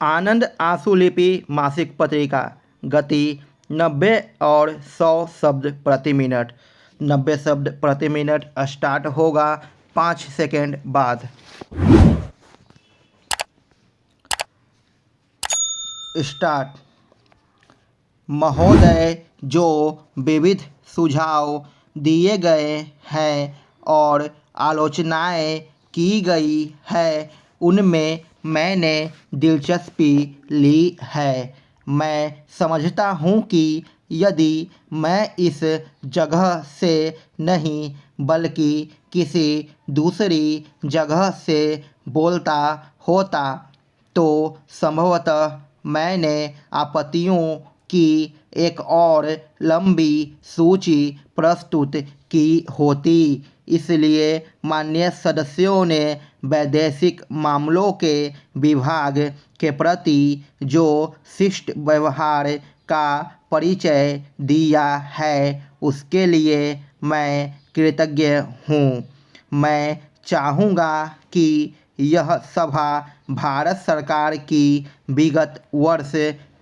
आनंद आंसुलिपि मासिक पत्रिका। गति 90 और 100 शब्द प्रति मिनट। 90 शब्द प्रति मिनट स्टार्ट होगा 5 सेकंड बाद। स्टार्ट। महोदय, जो विविध सुझाव दिए गए हैं और आलोचनाएं की गई है उनमें मैंने दिलचस्पी ली है। मैं समझता हूँ कि यदि मैं इस जगह से नहीं बल्कि किसी दूसरी जगह से बोलता होता तो संभवतः मैंने आपत्तियों की एक और लंबी सूची प्रस्तुत की होती। इसलिए माननीय सदस्यों ने वैदेशिक मामलों के विभाग के प्रति जो शिष्ट व्यवहार का परिचय दिया है उसके लिए मैं कृतज्ञ हूँ। मैं चाहूँगा कि यह सभा भारत सरकार की विगत वर्ष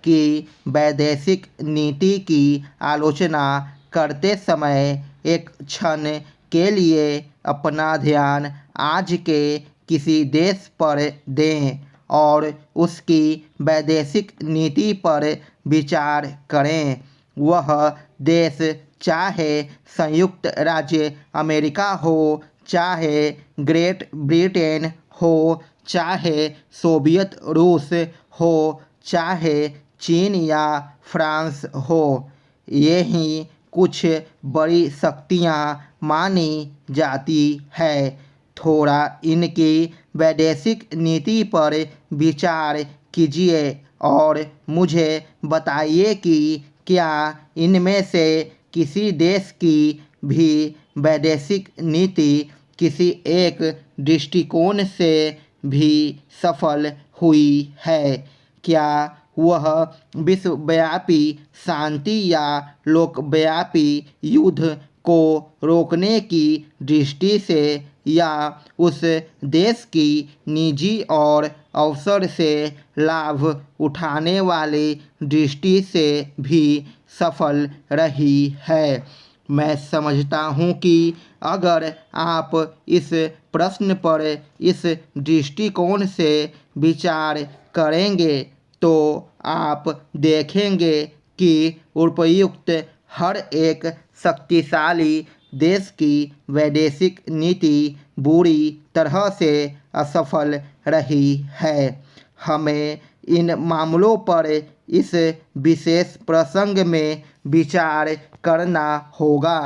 की वैदेशिक नीति की आलोचना करते समय एक क्षण के लिए अपना ध्यान आज के किसी देश पर दें और उसकी वैदेशिक नीति पर विचार करें। वह देश चाहे संयुक्त राज्य अमेरिका हो, चाहे ग्रेट ब्रिटेन हो, चाहे सोवियत रूस हो, चाहे चीन या फ्रांस हो, ये ही कुछ बड़ी शक्तियाँ मानी जाती है। थोड़ा इनकी वैदेशिक नीति पर विचार कीजिए और मुझे बताइए कि क्या इनमें से किसी देश की भी वैदेशिक नीति किसी एक दृष्टिकोण से भी सफल हुई है। क्या वह विश्वव्यापी शांति या लोकव्यापी युद्ध को रोकने की दृष्टि से या उस देश की निजी और अवसर से लाभ उठाने वाली दृष्टि से भी सफल रही है। मैं समझता हूँ कि अगर आप इस प्रश्न पर इस दृष्टिकोण से विचार करेंगे तो आप देखेंगे कि उपयुक्त हर एक शक्तिशाली देश की वैदेशिक नीति बुरी तरह से असफल रही है। हमें इन मामलों पर इस विशेष प्रसंग में विचार करना होगा।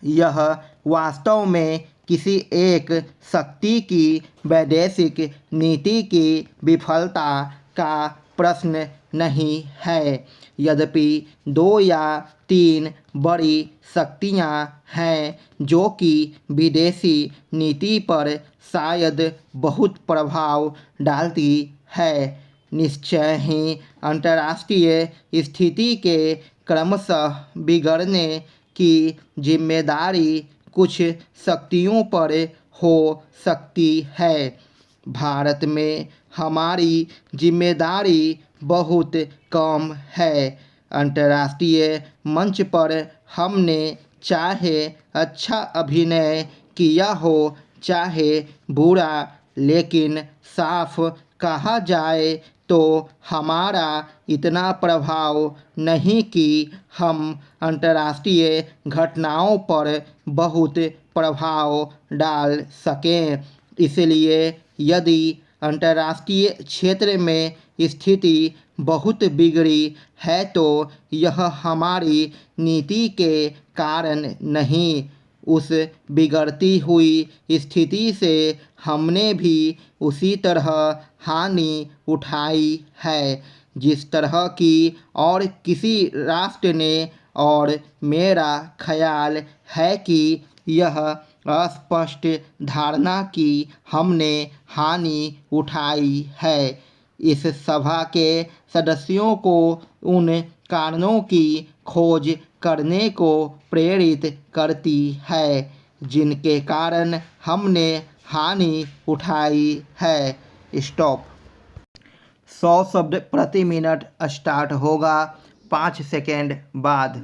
यह वास्तव में किसी एक शक्ति की वैदेशिक नीति की विफलता का प्रश्न नहीं है। यद्यपि 2 या 3 बड़ी शक्तियां हैं जो कि विदेशी नीति पर शायद बहुत प्रभाव डालती है, निश्चय ही अंतर्राष्ट्रीय स्थिति के क्रमशः बिगड़ने की जिम्मेदारी कुछ शक्तियों पर हो सकती है। भारत में हमारी जिम्मेदारी बहुत कम है। अंतर्राष्ट्रीय मंच पर हमने चाहे अच्छा अभिनय किया हो चाहे बुरा, लेकिन साफ कहा जाए तो हमारा इतना प्रभाव नहीं कि हम अंतर्राष्ट्रीय घटनाओं पर बहुत प्रभाव डाल सकें। इसलिए यदि अंतर्राष्ट्रीय क्षेत्र में स्थिति बहुत बिगड़ी है तो यह हमारी नीति के कारण नहीं, उस बिगड़ती हुई स्थिति से हमने भी उसी तरह हानि उठाई है जिस तरह की और किसी राष्ट्र ने, और मेरा ख्याल है कि यह अस्पष्ट धारणा की हमने हानि उठाई है। इस सभा के सदस्यों को उन कारणों की खोज करने को प्रेरित करती है जिनके कारण हमने हानि उठाई है। स्टॉप। 100 शब्द प्रति मिनट स्टार्ट होगा 5 सेकेंड बाद।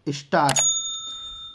स्टार्ट।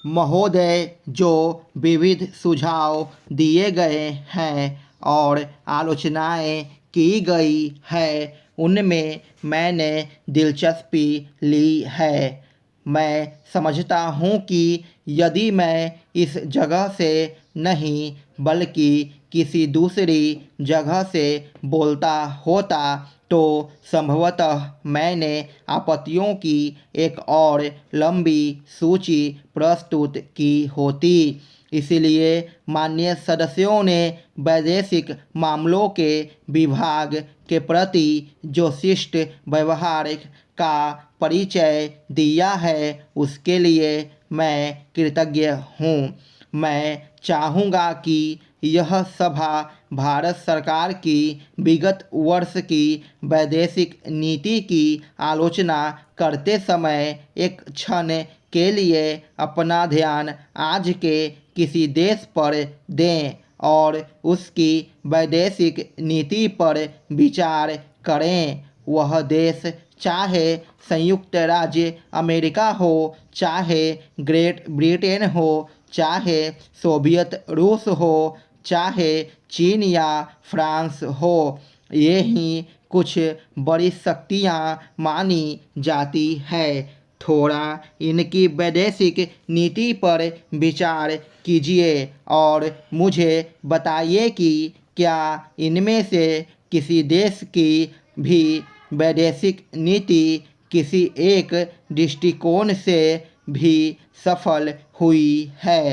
महोदय, जो विविध सुझाव दिए गए हैं और आलोचनाएं की गई है उनमें मैंने दिलचस्पी ली है। मैं समझता हूँ कि यदि मैं इस जगह से नहीं बल्कि किसी दूसरी जगह से बोलता होता तो संभवतः मैंने आपत्तियों की एक और लंबी सूची प्रस्तुत की होती। इसलिए माननीय सदस्यों ने वैदेशिक मामलों के विभाग के प्रति जो शिष्ट व्यवहार का परिचय दिया है उसके लिए मैं कृतज्ञ हूँ। मैं चाहूँगा कि यह सभा भारत सरकार की विगत वर्ष की वैदेशिक नीति की आलोचना करते समय एक क्षण के लिए अपना ध्यान आज के किसी देश पर दें और उसकी वैदेशिक नीति पर विचार करें। वह देश चाहे संयुक्त राज्य अमेरिका हो, चाहे ग्रेट ब्रिटेन हो, चाहे सोवियत रूस हो, चाहे चीन या फ्रांस हो, ये ही कुछ बड़ी शक्तियाँ मानी जाती है। थोड़ा इनकी वैदेशिक नीति पर विचार कीजिए और मुझे बताइए कि क्या इनमें से किसी देश की भी वैदेशिक नीति किसी एक दृष्टिकोण से भी सफल हुई है।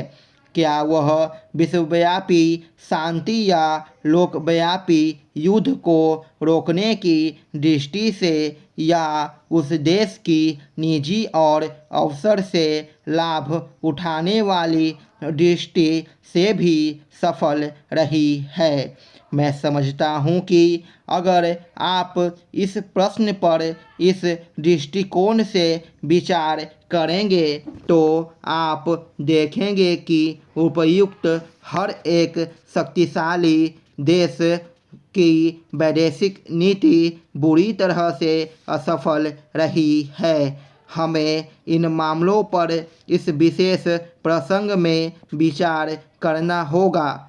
क्या वह विश्वव्यापी शांति या लोकव्यापी युद्ध को रोकने की दृष्टि से या उस देश की निजी और अवसर से लाभ उठाने वाली दृष्टि से भी सफल रही है। मैं समझता हूँ कि अगर आप इस प्रश्न पर इस दृष्टिकोण से विचार करेंगे तो आप देखेंगे कि उपयुक्त हर एक शक्तिशाली देश की वैदेशिक नीति बुरी तरह से असफल रही है। हमें इन मामलों पर इस विशेष प्रसंग में विचार करना होगा।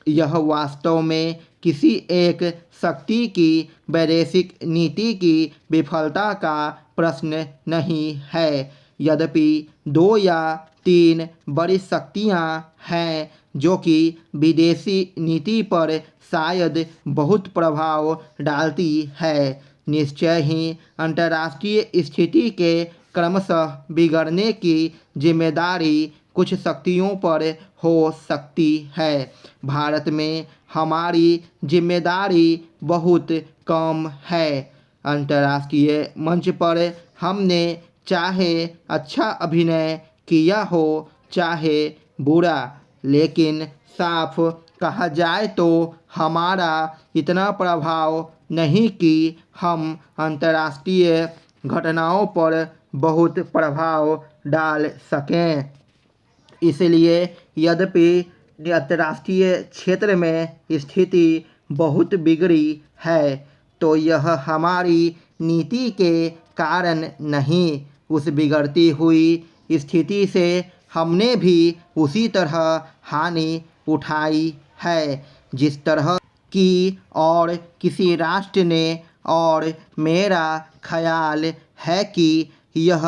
यह वास्तव में किसी एक शक्ति की वैदेशिक नीति की विफलता का प्रश्न नहीं है। यद्यपि 2 या 3 बड़ी शक्तियां हैं जो कि विदेशी नीति पर शायद बहुत प्रभाव डालती है, निश्चय ही अंतर्राष्ट्रीय स्थिति के क्रमशः बिगड़ने की जिम्मेदारी कुछ शक्तियों पर हो सकती है। भारत में हमारी जिम्मेदारी बहुत कम है। अंतर्राष्ट्रीय मंच पर हमने चाहे अच्छा अभिनय किया हो चाहे बुरा, लेकिन साफ कहा जाए तो हमारा इतना प्रभाव नहीं कि हम अंतर्राष्ट्रीय घटनाओं पर बहुत प्रभाव डाल सकें। इसलिए यद्यपि अंतर्राष्ट्रीय क्षेत्र में स्थिति बहुत बिगड़ी है तो यह हमारी नीति के कारण नहीं। उस बिगड़ती हुई स्थिति से हमने भी उसी तरह हानि उठाई है जिस तरह की और किसी राष्ट्र ने, और मेरा ख्याल है कि यह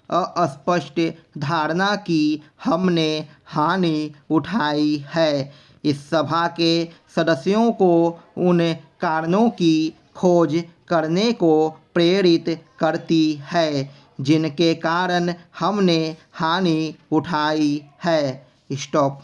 अस्पष्ट धारणा की हमने हानि उठाई है। इस सभा के सदस्यों को उन कारणों की खोज करने को प्रेरित करती है जिनके कारण हमने हानि उठाई है। स्टॉप।